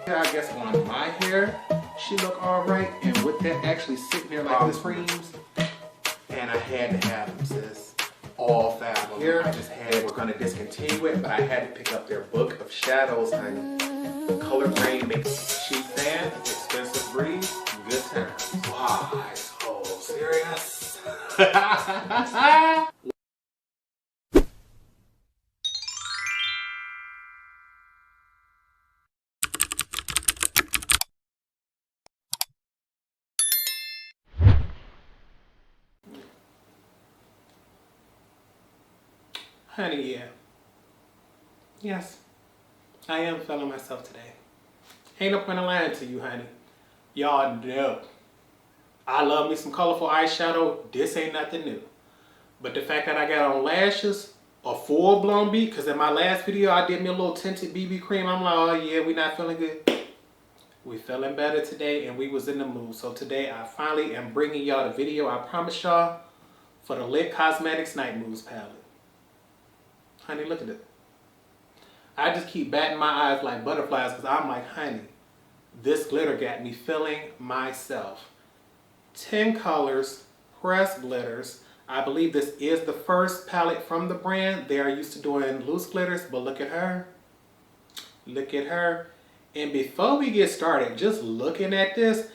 I guess on my hair, she look all right. And with that actually sitting there like this creams, and I had to have them, sis. All 5 of them. Here, I just had, we're gonna discontinue it, but I had to pick up their book of shadows, honey. Color grade makes cheap fan, expensive breeze, good times. Wow, so serious. Honey, yeah. Yes, I am feeling myself today. Ain't no point in lying to you, honey. Y'all know. I love me some colorful eyeshadow. This ain't nothing new. But the fact that I got on lashes, a full-blown beat, because in my last video I did me a little tinted BB cream. I'm like, oh yeah, we not feeling good. We feeling better today and we was in the mood. So today I finally am bringing y'all the video I promised y'all for the Lit Cosmetics Night Moves palette. Honey, look at it. I just keep batting my eyes like butterflies because I'm like, honey, this glitter got me feeling myself. 10 colors, pressed glitters. I believe this is the first palette from the brand. They are used to doing loose glitters, but look at her. Look at her. And before we get started, just looking at this,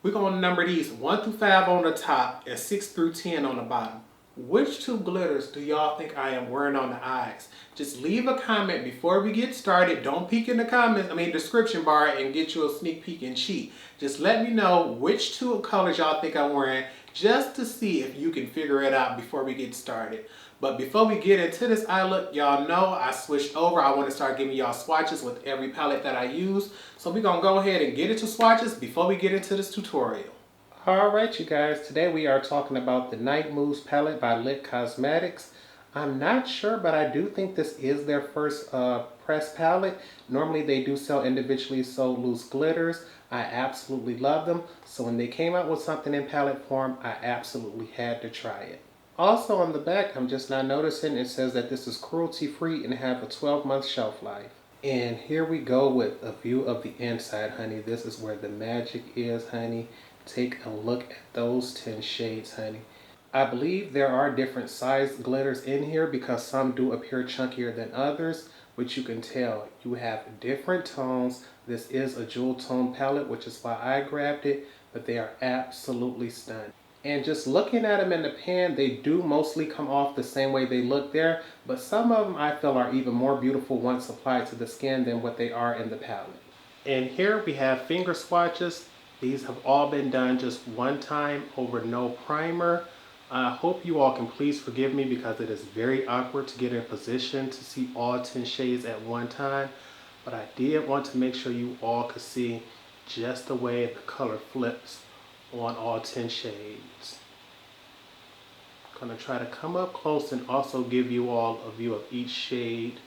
we're going to number these 1 through 5 on the top and 6 through 10 on the bottom. Which 2 glitters do y'all think I am wearing on the eyes? Just leave a comment before we get started. Don't peek in the description bar and get you a sneak peek and cheat. Just let me know which 2 colors y'all think I'm wearing just to see if you can figure it out before we get started. But before we get into this eye look, y'all know I switched over. I want to start giving y'all swatches with every palette that I use. So we're going to go ahead and get into swatches before we get into this tutorial. Alright you guys, today we are talking about the Night Moves palette by Lit Cosmetics. I'm not sure, but I do think this is their first press palette. Normally they do sell individually sold loose glitters. I absolutely love them. So when they came out with something in palette form, I absolutely had to try it. Also on the back, I'm just not noticing, it says that this is cruelty free and have a 12-month shelf life. And here we go with a view of the inside, honey. This is where the magic is, honey. Take a look at those 10 shades, honey. I believe there are different size glitters in here because some do appear chunkier than others, which you can tell. You have different tones. This is a jewel tone palette, which is why I grabbed it, but they are absolutely stunning. And just looking at them in the pan, they do mostly come off the same way they look there, but some of them I feel are even more beautiful once applied to the skin than what they are in the palette. And here we have finger swatches. These have all been done just one time over no primer. I hope you all can please forgive me because it is very awkward to get in position to see all 10 shades at one time. But I did want to make sure you all could see just the way the color flips on all 10 shades. I'm going to try to come up close and also give you all a view of each shade.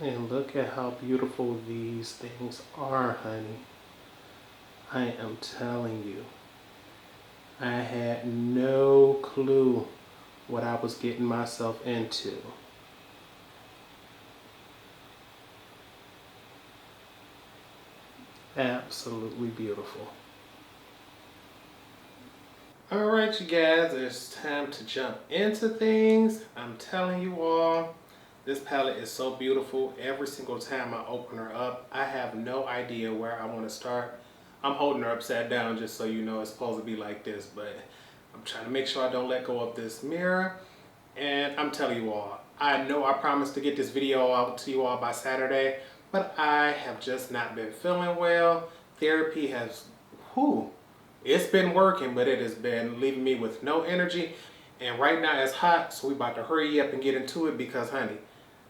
And look at how beautiful these things are, honey. I am telling you, I had no clue what I was getting myself into. Absolutely beautiful. Alright you guys, it's time to jump into things. I'm telling you all, this palette is so beautiful. Every single time I open her up, I have no idea where I want to start. I'm holding her upside down just so you know it's supposed to be like this, but I'm trying to make sure I don't let go of this mirror. And I'm telling you all, I know I promised to get this video out to you all by Saturday, but I have just not been feeling well. Therapy has, it's been working, but it has been leaving me with no energy. And right now it's hot, so we about to hurry up and get into it because, honey,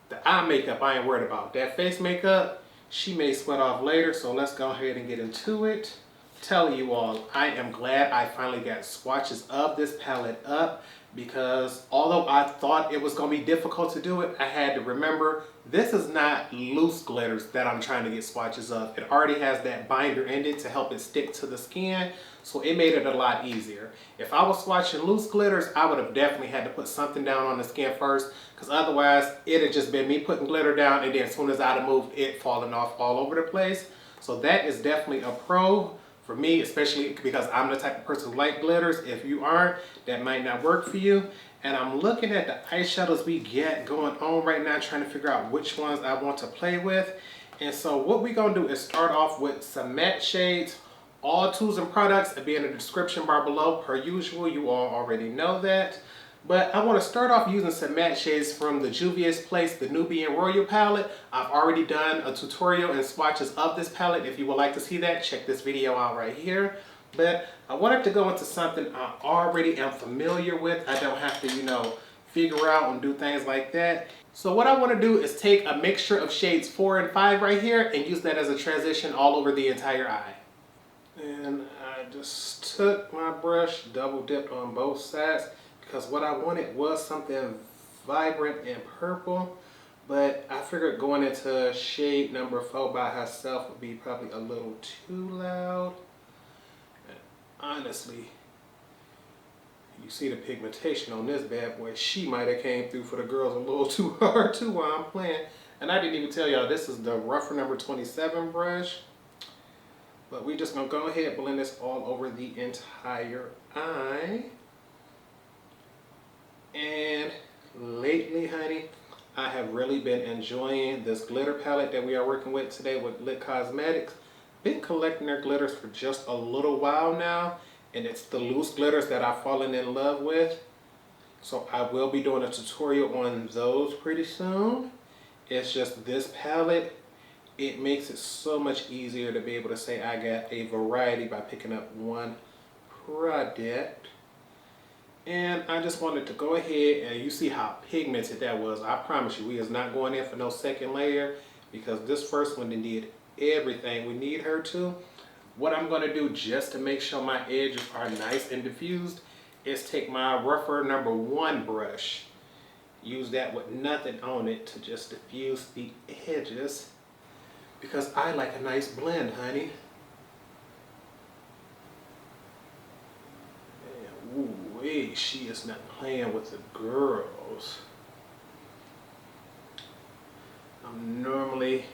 the eye makeup I ain't worried about. That face makeup, she may sweat off later, so let's go ahead and get into it. Telling you all, I am glad I finally got swatches of this palette up because although I thought it was going to be difficult to do it, I had to remember this is not loose glitters that I'm trying to get swatches of. It already has that binder in it to help it stick to the skin, so it made it a lot easier. If I was swatching loose glitters, I would have definitely had to put something down on the skin first because otherwise it had just been me putting glitter down and then as soon as I'd have moved, it falling off all over the place. So that is definitely a pro for me, especially because I'm the type of person who like glitters. If you aren't, that might not work for you. And I'm looking at the eyeshadows we get going on right now, trying to figure out which ones I want to play with. And so what we're gonna do is start off with some matte shades. All tools and products will be in the description bar below. Per usual, you all already know that. But I want to start off using some matte shades from the Juvia's Place, the Nubian Royal palette. I've already done a tutorial and swatches of this palette. If you would like to see that, check this video out right here. But I wanted to go into something I already am familiar with. I don't have to, you know, figure out and do things like that. So what I want to do is take a mixture of shades 4 and 5 right here and use that as a transition all over the entire eye. And I just took my brush, double dipped on both sides, because what I wanted was something vibrant and purple, but I figured going into shade number 4 by herself would be probably a little too loud. And honestly, you see the pigmentation on this bad boy. She might have came through for the girls a little too hard too while I'm playing. And I didn't even tell y'all this is the rougher number 27 brush. But we're just gonna go ahead and blend this all over the entire eye. And lately, honey, I have really been enjoying this glitter palette that we are working with today with Lit Cosmetics. Been collecting their glitters for just a little while now, and it's the loose glitters that I've fallen in love with. So I will be doing a tutorial on those pretty soon. It's just this palette, it makes it so much easier to be able to say I got a variety by picking up one product. And I just wanted to go ahead, and you see how pigmented that was. I promise you, we is not going in for no second layer, because this first one did everything we need her to. What I'm going to do just to make sure my edges are nice and diffused is take my rougher number 1 brush, use that with nothing on it to just diffuse the edges, because I like a nice blend, honey. Ooh-wee, she is not playing with the girls. I'm normally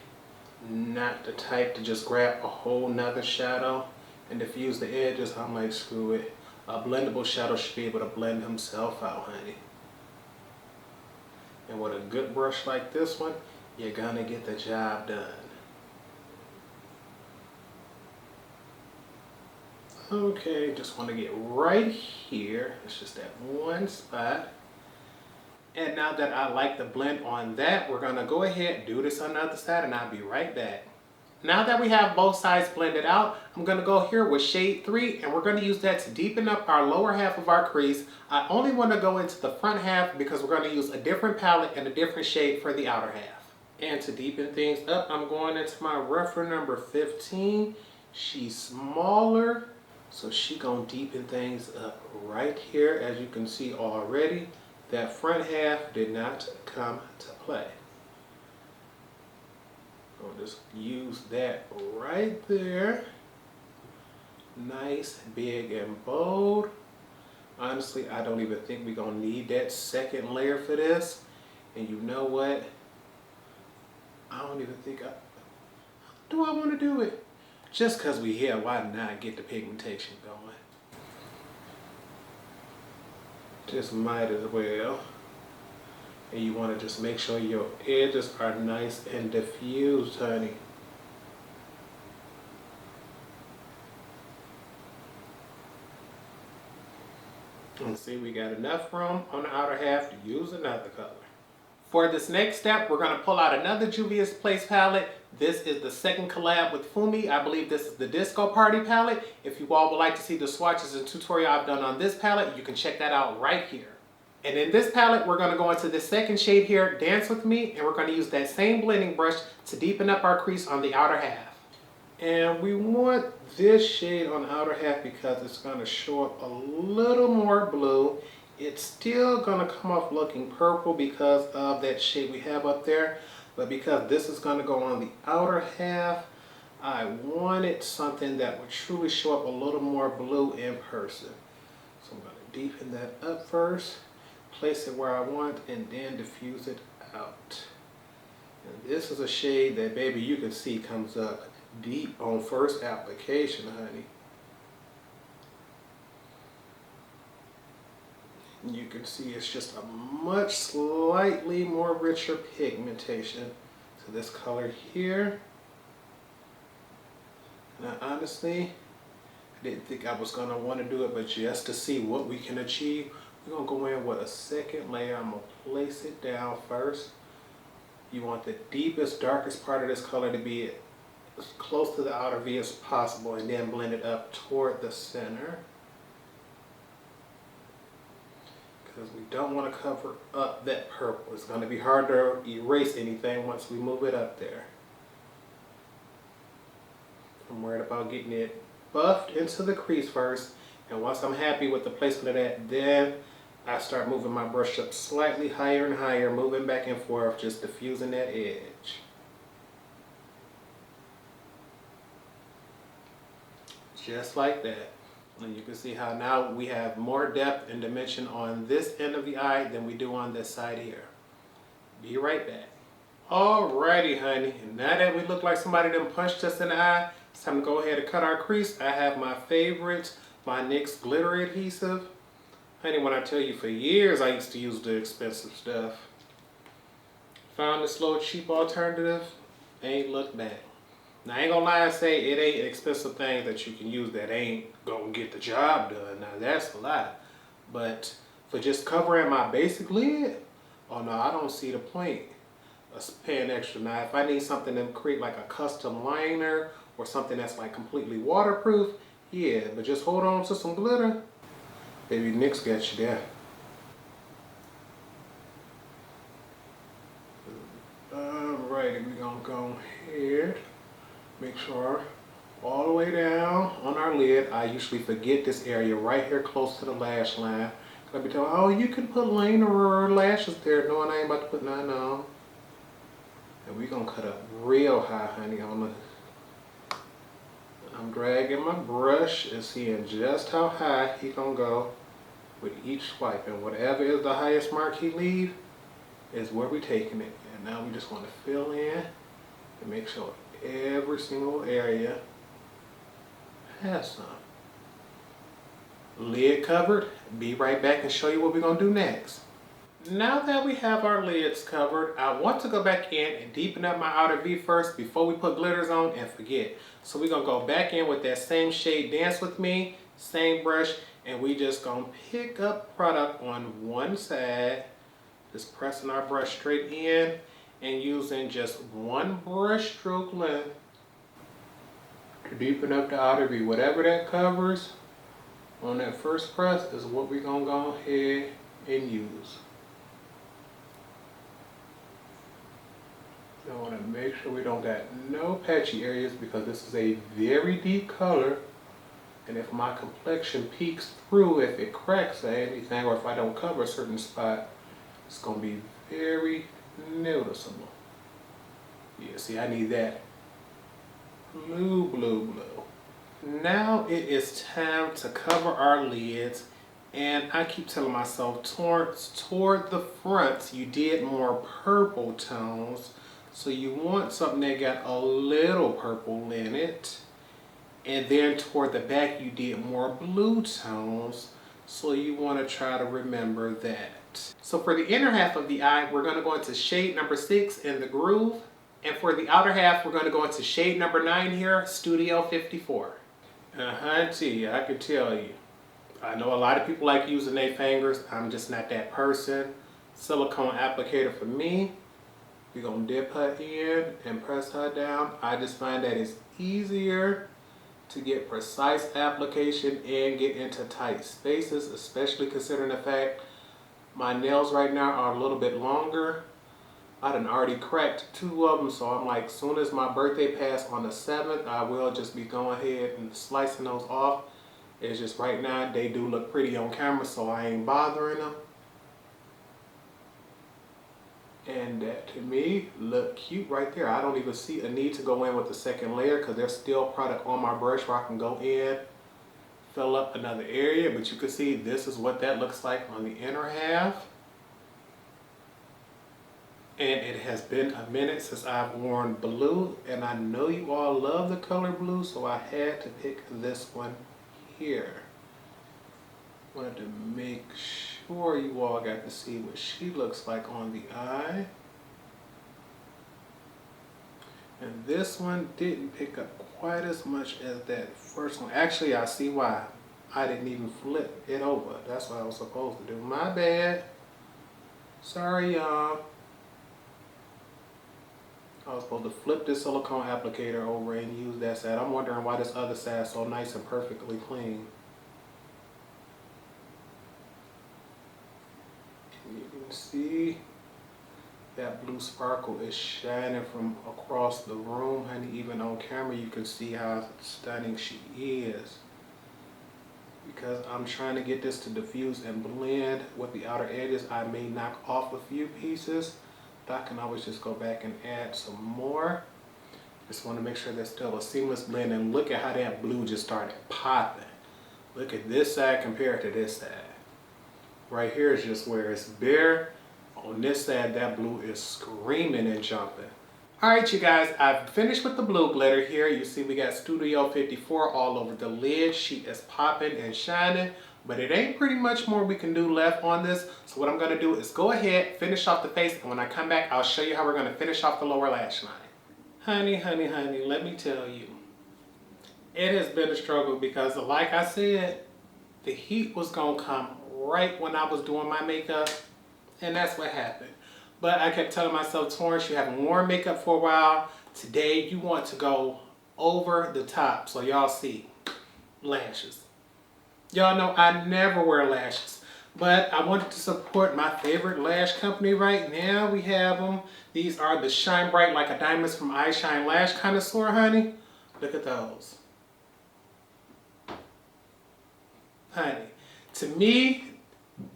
not the type to just grab a whole nother shadow and diffuse the edges. I'm like, screw it. A blendable shadow should be able to blend himself out, honey. And with a good brush like this one, you're gonna get the job done. Okay, just want to get right here. It's just that one spot. And now that I like the blend on that, we're gonna go ahead and do this on the other side, and I'll be right back. Now that we have both sides blended out, I'm gonna go here with shade 3, and we're gonna use that to deepen up our lower half of our crease. I only want to go into the front half because we're gonna use a different palette and a different shade for the outer half. And to deepen things up, I'm going into my rougher number 15. She's smaller, so she gonna deepen things up right here. As you can see already, that front half did not come to play. I'll just use that right there. Nice, big, and bold. Honestly, I don't even think we're gonna need that second layer for this. And you know what? I don't even think do I want to do it? Just because we here, why not get the pigmentation going? Just might as well. And you want to just make sure your edges are nice and diffused, honey. And see, we got enough room on the outer half to use another color. For this next step, we're going to pull out another Juvia's Place palette. This is the second collab with Fumi. I believe this is the Disco Party palette. If you all would like to see the swatches and tutorial I've done on this palette, you can check that out right here. And in this palette, we're going to go into the second shade here, Dance With Me, and we're going to use that same blending brush to deepen up our crease on the outer half. And we want this shade on the outer half because it's going to show up a little more blue. It's still going to come off looking purple because of that shade we have up there. But because this is going to go on the outer half, I wanted something that would truly show up a little more blue in person. So I'm going to deepen that up first. place it where I want, and then diffuse it out. And this is a shade that, baby, you can see comes up deep on first application, honey. You can see it's just a much slightly more richer pigmentation to this color here. Now, honestly, I didn't think I was going to want to do it, but just to see what we can achieve, we're going to go in with a second layer. I'm going to place it down first. You want the deepest, darkest part of this color to be as close to the outer V as possible, and then blend it up toward the center. Because we don't want to cover up that purple. It's going to be hard to erase anything once we move it up there. I'm worried about getting it buffed into the crease first, and once I'm happy with the placement of that, then I start moving my brush up slightly higher and higher, moving back and forth, just diffusing that edge. Just like that. And you can see how now we have more depth and dimension on this end of the eye than we do on this side here. Be right back. Alrighty, honey. And now that we look like somebody done punched us in the eye, it's time to go ahead and cut our crease. I have my favorite, my NYX glitter adhesive. Honey, when I tell you, for years I used to use the expensive stuff. Found this little cheap alternative, ain't looked back. Now, I ain't gonna lie and say it ain't an expensive thing that you can use that ain't gonna get the job done. Now, that's a lot. But for just covering my basic lid, oh no, I don't see the point of paying extra. Now, if I need something to create like a custom liner or something that's like completely waterproof, yeah, but just hold on to some glitter. Baby, NYX got you there. Alrighty, we're gonna go ahead. Make sure all the way down on our lid. I usually forget this area right here close to the lash line. I'll be told, oh, you can put liner or lashes there. No, I ain't about to put none on. And we're gonna cut up real high, honey. I'm dragging my brush and seeing just how high he gonna go with each swipe. And whatever is the highest mark he leave is where we taking it. And now we just want to fill in and make sure every single area has some. Lid covered. Be right back and show you what we're gonna do next. Now that we have our lids covered, I want to go back in and deepen up my outer V first before we put glitters on and forget. So we're gonna go back in with that same shade, Dance With Me, same brush, and we just gonna pick up product on one side, just pressing our brush straight in and using just one brush stroke length to deepen up the outer V. Whatever that covers on that first press is what we're gonna go ahead and use. I want to make sure we don't got no patchy areas because this is a very deep color, and if my complexion peeks through, if it cracks or anything, or if I don't cover a certain spot, it's going to be very noticeable. Yeah, see, I need that blue, blue, blue. Now it is time to cover our lids, and I keep telling myself, Torrence, toward the front, you did more purple tones. So you want something that got a little purple in it. And then toward the back you did more blue tones. So you want to try to remember that. So for the inner half of the eye, we're going to go into shade number 6 in the groove. And for the outer half, we're going to go into shade number 9 here, Studio 54. Hunty, I can tell you. I know a lot of people like using their fingers. I'm just not that person. Silicone applicator for me. We're going to dip her in and press her down. I just find that it's easier to get precise application and get into tight spaces, especially considering the fact my nails right now are a little bit longer. I done already cracked 2 of them, so I'm like, soon as my birthday pass on the 7th, I will just be going ahead and slicing those off. It's just right now, they do look pretty on camera, so I ain't bothering them. And that, to me, look cute right there. I don't even see a need to go in with the second layer because there's still product on my brush where I can go in, fill up another area. But you can see this is what that looks like on the inner half. And it has been a minute since I've worn blue, and I know you all love the color blue, so I had to pick this one here. Wanted to make sure you all got to see what she looks like on the eye. And this one didn't pick up quite as much as that first one. Actually, I see why. I didn't even flip it over. That's what I was supposed to do. My bad. Sorry, y'all. I was supposed to flip this silicone applicator over and use that side. I'm wondering why this other side is so nice and perfectly clean. And you can see that blue sparkle is shining from across the room, honey. Even on camera, you can see how stunning she is. Because I'm trying to get this to diffuse and blend with the outer edges, I may knock off a few pieces, but I can always just go back and add some more. Just want to make sure there's still a seamless blend, and look at how that blue just started popping. Look at this side compared to this side. Right here is just where it's bare. On this side, that blue is screaming and jumping. Alright, you guys, I've finished with the blue glitter here. You see we got Studio 54 all over the lid. She is popping and shining, but it ain't pretty much more we can do left on this. So what I'm going to do is go ahead, finish off the face, and when I come back, I'll show you how we're going to finish off the lower lash line. Honey, honey, honey, let me tell you, it has been a struggle because, like I said, the heat was going to come right when I was doing my makeup, and that's what happened. But I kept telling myself, Torrence, you haven't worn makeup for a while. Today you want to go over the top. So y'all see, lashes. Y'all know I never wear lashes, but I wanted to support my favorite lash company right now. We have them. These are the Shine Bright Like a Diamonds from Eyeshine Lash Connoisseur, honey. Look at those. Honey, to me,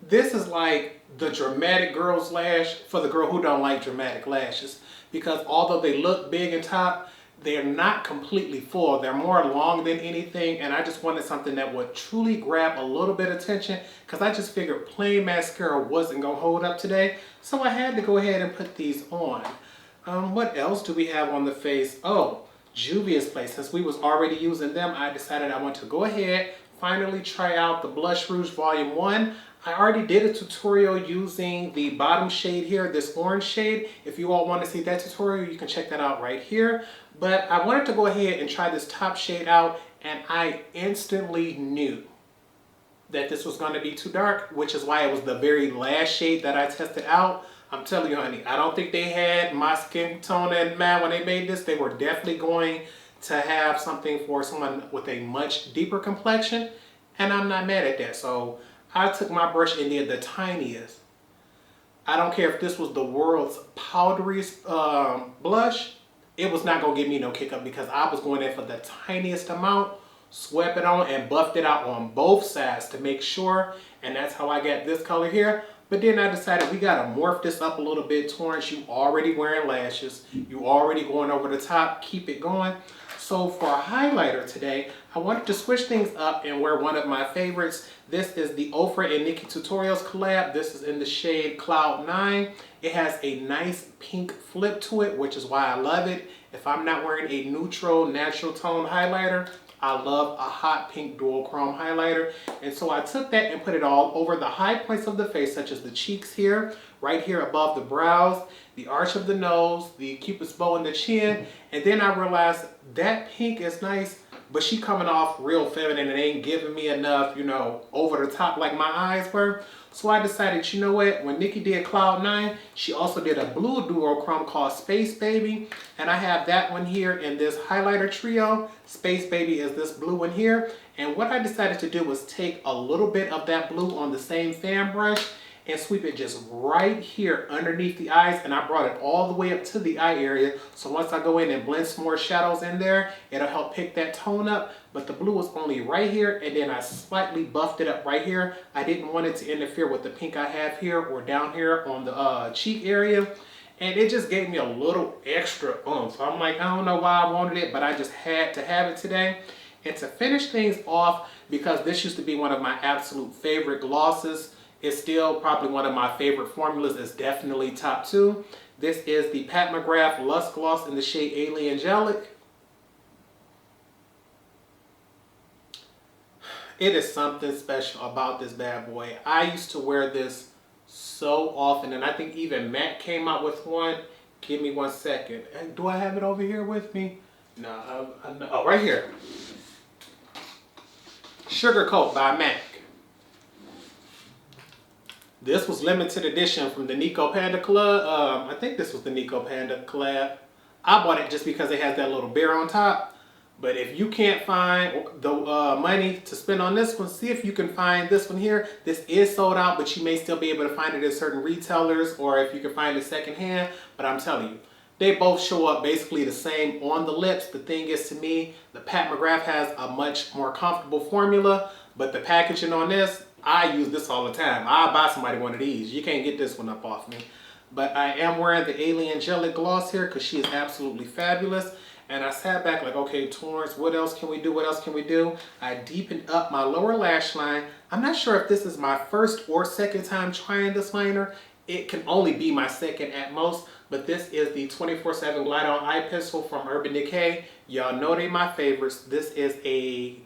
this is like the dramatic girl's lash for the girl who don't like dramatic lashes, because although they look big and top, they're not completely full. They're more long than anything, and I just wanted something that would truly grab a little bit of attention, because I just figured plain mascara wasn't going to hold up today, so I had to go ahead and put these on. What else do we have on the face? Oh, Juvia's Place. Since we was already using them, I decided I want to go ahead, finally try out the Blush Rouge Volume 1. I already did a tutorial using the bottom shade here, this orange shade. If you all want to see that tutorial, you can check that out right here. But I wanted to go ahead and try this top shade out, and I instantly knew that this was going to be too dark, which is why it was the very last shade that I tested out. I'm telling you, honey, I don't think they had my skin tone in mind when they made this. They were definitely going to have something for someone with a much deeper complexion, and I'm not mad at that. So I took my brush and did the tiniest. I don't care if this was the world's powderiest blush. It was not going to give me no kick up, because I was going in for the tiniest amount, swept it on and buffed it out on both sides to make sure. And that's how I got this color here. But then I decided we got to morph this up a little bit. Torrence, you already wearing lashes. You already going over the top. Keep it going. So for a highlighter today, I wanted to switch things up and wear one of my favorites. This is the Ofra and Nikki Tutorials collab. This is in the shade Cloud 9. It has a nice pink flip to it, which is why I love it. If I'm not wearing a neutral, natural tone highlighter, I love a hot pink dual chrome highlighter. And so I took that and put it all over the high points of the face, such as the cheeks here, right here above the brows, the arch of the nose, the cupid's bow in the chin. And then I realized that pink is nice, but she coming off real feminine and ain't giving me enough, you know, over the top like my eyes were. So I decided, you know what, when Nikki did Cloud 9, she also did a blue duochrome called Space Baby. And I have that one here in this highlighter trio. Space Baby is this blue one here. And what I decided to do was take a little bit of that blue on the same fan brush and sweep it just right here underneath the eyes, and I brought it all the way up to the eye area. So once I go in and blend some more shadows in there, it'll help pick that tone up. But the blue was only right here, and then I slightly buffed it up right here. I didn't want it to interfere with the pink I have here or down here on the cheek area. And it just gave me a little extra oomph. So I'm like, I don't know why I wanted it, but I just had to have it today. And to finish things off, because this used to be one of my absolute favorite glosses, it's still probably one of my favorite formulas. It's definitely top 2. This is the Pat McGrath Luxe Gloss in the shade Alien Angelic. It is something special about this bad boy. I used to wear this so often, and I think even Mac came out with one. Give me 1 second. And do I have it over here with me? No, oh, right here. Sugar Coat by Mac. This was limited edition from the Nico Panda Club. I think this was the Nico Panda collab. I bought it just because it has that little bear on top. But if you can't find the money to spend on this one, see if you can find this one here. This is sold out, but you may still be able to find it at certain retailers, or if you can find it secondhand. But I'm telling you, they both show up basically the same on the lips. The thing is, to me, the Pat McGrath has a much more comfortable formula, but the packaging on this, I use this all the time. I buy somebody one of these. You can't get this one up off me. But I am wearing the Alien Angelic gloss here because she is absolutely fabulous. And I sat back like, okay, Torrence, what else can we do? What else can we do? I deepened up my lower lash line. I'm not sure if this is my first or second time trying this liner. It can only be my second at most. But this is the 24/7 Glide On Eye Pencil from Urban Decay. Y'all know they my favorites. This is a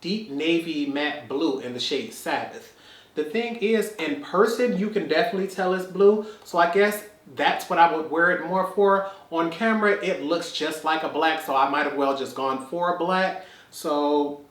deep navy matte blue in the shade Sabbath. The thing is, in person, you can definitely tell it's blue. So I guess that's what I would wear it more for. On camera, it looks just like a black, so I might have well just gone for a black. So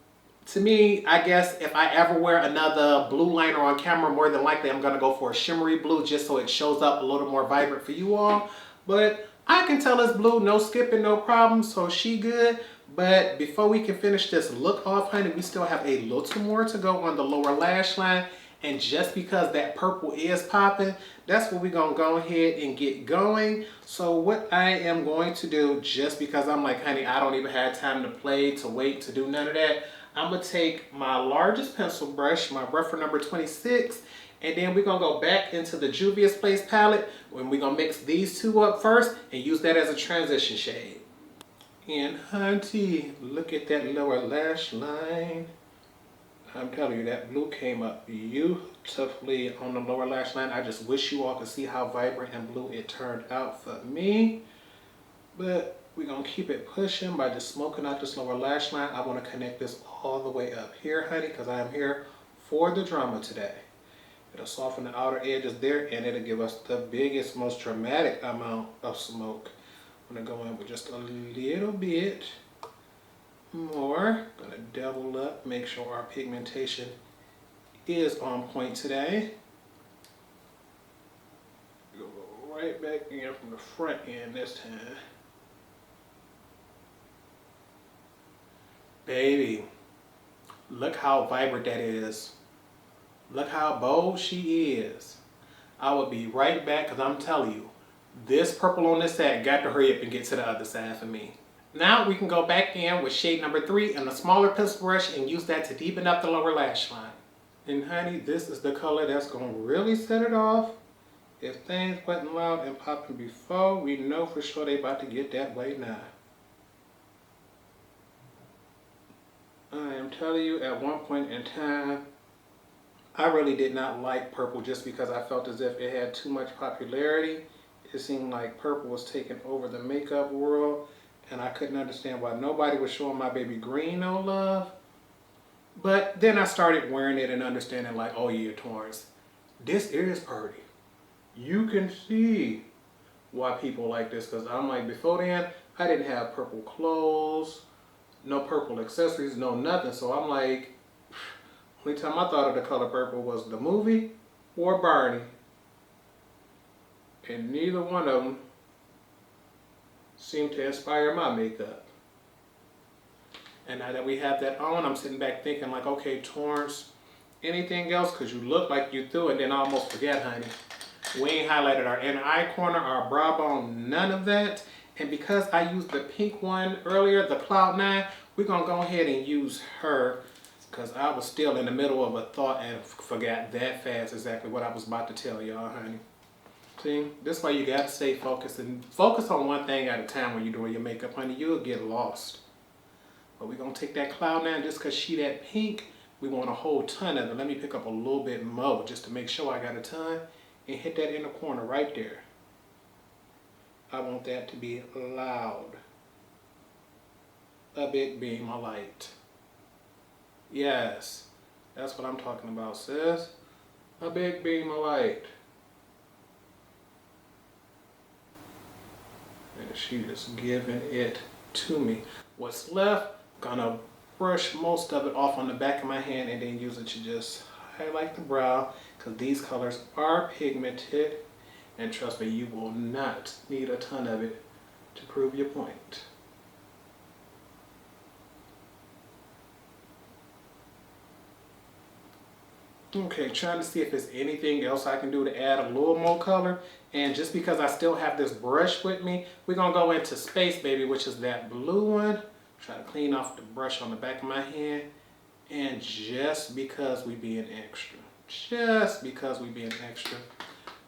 to me, I guess if I ever wear another blue liner on camera, more than likely I'm gonna go for a shimmery blue just so it shows up a little more vibrant for you all. But I can tell it's blue, no skipping, no problem, so she good. But before we can finish this look off, honey, we still have a little more to go on the lower lash line. And just because that purple is popping, that's what we're going to go ahead and get going. So what I am going to do, just because I'm like, honey, I don't even have time to play, to wait, to do none of that. I'm going to take my largest pencil brush, my Redford number 26, and then we're going to go back into the Juvia's Place palette, when we're going to mix these two up first and use that as a transition shade. And hunty, look at that lower lash line. I'm telling you, that blue came up beautifully on the lower lash line. I just wish you all could see how vibrant and blue it turned out for me. But we're going to keep it pushing by just smoking out this lower lash line. I want to connect this all the way up here, honey, because I am here for the drama today. It'll soften the outer edges there, and it'll give us the biggest, most dramatic amount of smoke. I'm going to go in with just a little bit more. Gonna double up, make sure our pigmentation is on point today. Go right back in from the front end this time. Baby, look how vibrant that is. Look how bold she is. I will be right back because I'm telling you, this purple on this side got to hurry up and get to the other side for me. Now we can go back in with shade number 3 and a smaller pencil brush and use that to deepen up the lower lash line. And honey, this is the color that's going to really set it off. If things wasn't loud and popping before, we know for sure they about to get that way now. I am telling you, at one point in time, I really did not like purple just because I felt as if it had too much popularity. It seemed like purple was taking over the makeup world. And I couldn't understand why nobody was showing my baby green no love. But then I started wearing it and understanding like, oh yeah, Torrence, this is pretty. You can see why people like this. Because I'm like, before then, I didn't have purple clothes, no purple accessories, no nothing. So I'm like, only time I thought of the color purple was the movie or Barney. And neither one of them seem to inspire my makeup. And now that we have that on, I'm sitting back thinking like, okay, Torrence, anything else? Because you look like you threw it, then I almost forget, honey. We ain't highlighted our inner eye corner, our brow bone, none of that. And because I used the pink one earlier, the Cloud 9, we're going to go ahead and use her because I was still in the middle of a thought and forgot that fast exactly what I was about to tell y'all, honey. See, this is why you gotta stay focused and focus on one thing at a time when you're doing your makeup, honey. You'll get lost. But we're gonna take that Cloud 9 just because she that pink. We want a whole ton of it. Let me pick up a little bit more just to make sure I got a ton and hit that in the corner right there. I want that to be loud. A big beam of light. Yes, that's what I'm talking about, sis. A big beam of light. And she is giving it to me. What's left, gonna brush most of it off on the back of my hand and then use it to just highlight the brow, because these colors are pigmented, and trust me, you will not need a ton of it to prove your point. Okay, trying to see if there's anything else I can do to add a little more color. And just because I still have this brush with me, we're gonna go into Space Baby, which is that blue one. Try to clean off the brush on the back of my hand. And just because we being extra,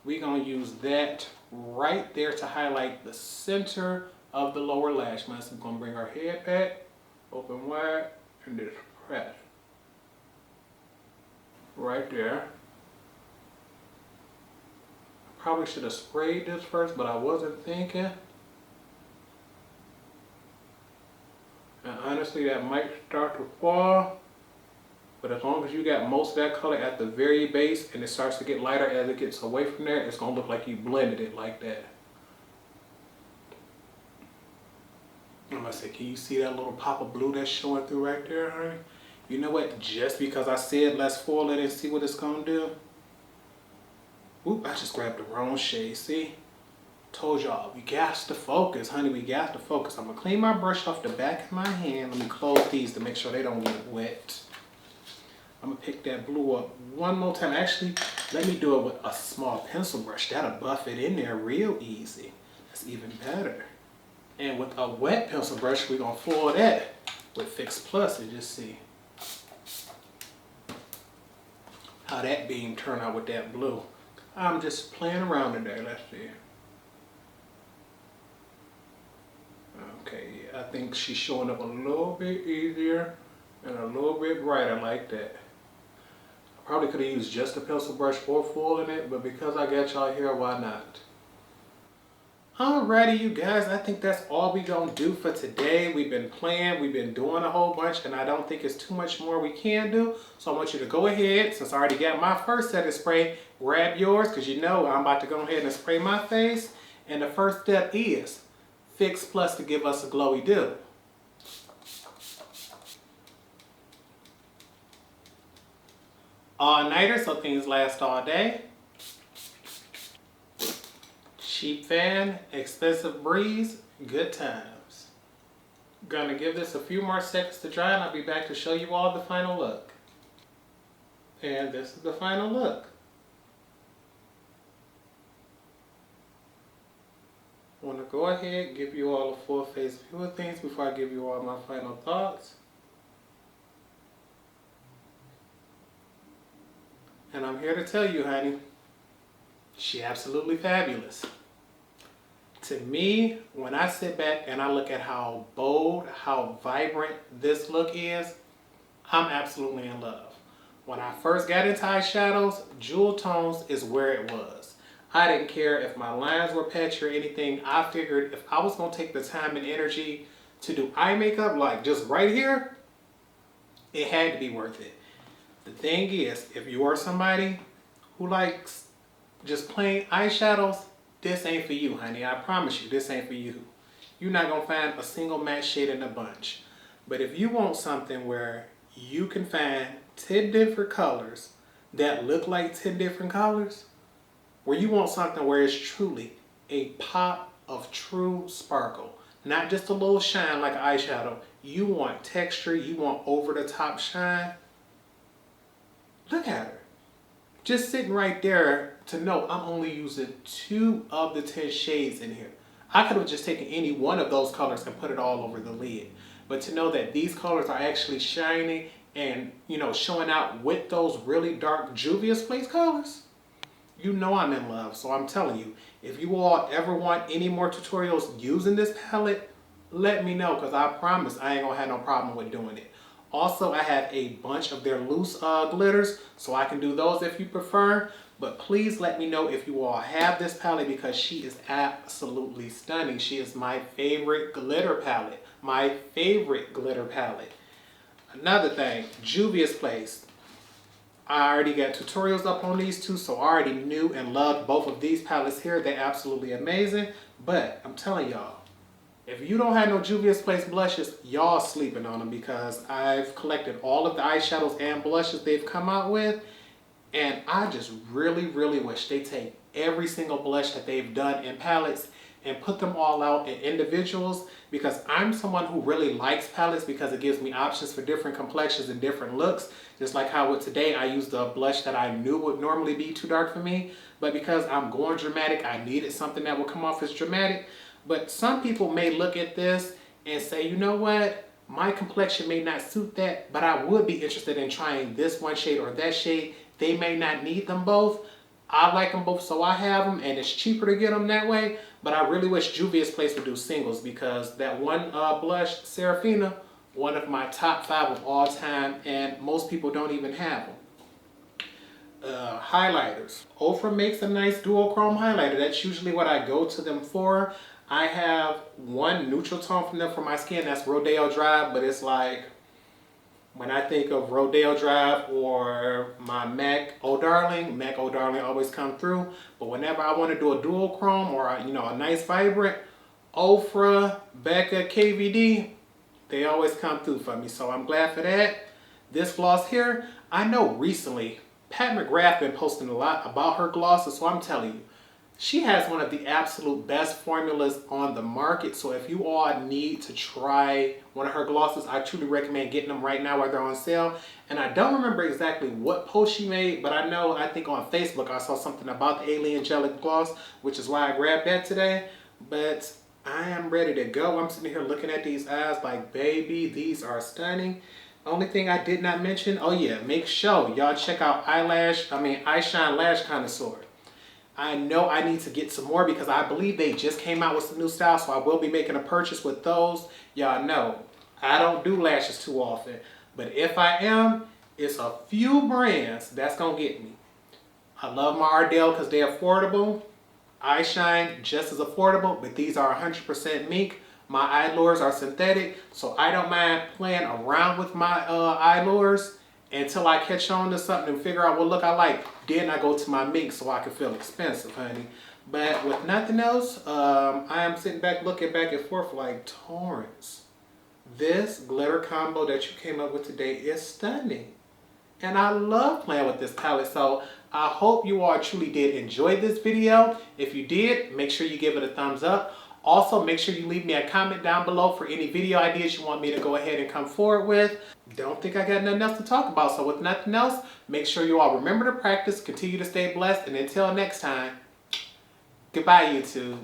we're gonna use that right there to highlight the center of the lower lash line. So we're gonna bring our head back, open wide, and just press. Right there. Probably should have sprayed this first, but I wasn't thinking. And honestly, that might start to fall. But as long as you got most of that color at the very base and it starts to get lighter as it gets away from there, it's going to look like you blended it like that. I'm going to say, can you see that little pop of blue that's showing through right there, honey? You know what? Just because I said let's foil it and see what it's going to do. Oop, I just grabbed the wrong shade. See? Told y'all, we got to focus, honey. We got to focus. I'm going to clean my brush off the back of my hand. Let me close these to make sure they don't get wet. I'm going to pick that blue up one more time. Actually, let me do it with a small pencil brush. That'll buff it in there real easy. That's even better. And with a wet pencil brush, we're going to foil that with Fix Plus and just see how that beam turned out with that blue. I'm just playing around today. Let's see. Okay, yeah, I think she's showing up a little bit easier and a little bit brighter like that. I probably could have used just a pencil brush or foiling it, but because I got y'all here, why not? Alrighty, you guys, I think that's all we gonna do for today. We've been playing, we've been doing a whole bunch, and I don't think it's too much more we can do. So I want you to go ahead, since I already got my first set of spray, grab yours, because you know I'm about to go ahead and spray my face. And the first step is Fix Plus to give us a glowy do. All-nighter, so things last all day. Cheap fan, expensive breeze, good times. Gonna give this a few more seconds to dry and I'll be back to show you all the final look. And this is the final look. I want to go ahead and give you all a full face view of things before I give you all my final thoughts. And I'm here to tell you, honey, she absolutely fabulous. To me, when I sit back and I look at how bold, how vibrant this look is, I'm absolutely in love. When I first got into eyeshadows, jewel tones is where it was. I didn't care if my lines were patchy or anything. I figured if I was going to take the time and energy to do eye makeup, like just right here, it had to be worth it. The thing is, if you are somebody who likes just plain eyeshadows, this ain't for you, honey. I promise you, this ain't for you. You're not going to find a single matte shade in a bunch. But if you want something where you can find 10 different colors that look like 10 different colors, where you want something where it's truly a pop of true sparkle, not just a little shine like an eyeshadow. You want texture, you want over-the-top shine. Look at her. Just sitting right there to know I'm only using 2 of the 10 shades in here. I could have just taken any one of those colors and put it all over the lid. But to know that these colors are actually shining and, you know, showing out with those really dark Juvia's Place colors, you know I'm in love. So I'm telling you, if you all ever want any more tutorials using this palette, let me know, because I promise I ain't gonna have no problem with doing it. Also, I have a bunch of their loose glitters, so I can do those if you prefer. But please let me know if you all have this palette because she is absolutely stunning. She is my favorite glitter palette. My favorite glitter palette. Another thing, Juvia's Place. I already got tutorials up on these two, so I already knew and loved both of these palettes here. They're absolutely amazing. But I'm telling y'all, if you don't have no Juvia's Place blushes, y'all sleeping on them because I've collected all of the eyeshadows and blushes they've come out with. And I just really, really wish they take every single blush that they've done in palettes and put them all out in individuals, because I'm someone who really likes palettes because it gives me options for different complexions and different looks. Just like how with today I used a blush that I knew would normally be too dark for me, but because I'm going dramatic, I needed something that would come off as dramatic. But some people may look at this and say, you know what, my complexion may not suit that, but I would be interested in trying this one shade or that shade. They may not need them both. I like them both, so I have them, and it's cheaper to get them that way. But I really wish Juvia's Place would do singles, because that one blush, Serafina, one of my top 5 of all time, and most people don't even have them. Highlighters. Ofra makes a nice dual chrome highlighter. That's usually what I go to them for. I have one neutral tone from them for my skin. That's Rodeo Drive, but it's like, when I think of Rodeo Drive or my MAC Oh Darling always come through. But whenever I want to do a dual chrome or a nice vibrant, Ofra, Becca, KVD, they always come through for me. So I'm glad for that. This gloss here, I know recently Pat McGrath been posting a lot about her glosses, so I'm telling you, she has one of the absolute best formulas on the market. So if you all need to try one of her glosses, I truly recommend getting them right now while they're on sale. And I don't remember exactly what post she made, but I think on Facebook I saw something about the Alien Angelic gloss, which is why I grabbed that today. But I am ready to go. I'm sitting here looking at these eyes like, baby, these are stunning. Only thing I did not mention, oh yeah, make sure y'all check out Eyeshine Lash Connoisseur. I know I need to get some more because I believe they just came out with some new styles, so I will be making a purchase with those. Y'all know I don't do lashes too often, but if I am, it's a few brands that's gonna get me. I love my Ardell because they're affordable. Eyeshine just as affordable, but these are 100% mink. My eye lures are synthetic, so I don't mind playing around with my eye lures until I catch on to something and figure out what look I like. Then I go to my mink so I can feel expensive, honey. But with nothing else, I am sitting back looking back and forth like, Torrence, this glitter combo that you came up with today is stunning. And I love playing with this palette, so I hope you all truly did enjoy this video. If you did, make sure you give it a thumbs up. Also, make sure you leave me a comment down below for any video ideas you want me to go ahead and come forward with. Don't think I got nothing else to talk about, so with nothing else, make sure you all remember to practice, continue to stay blessed, and until next time, goodbye, YouTube.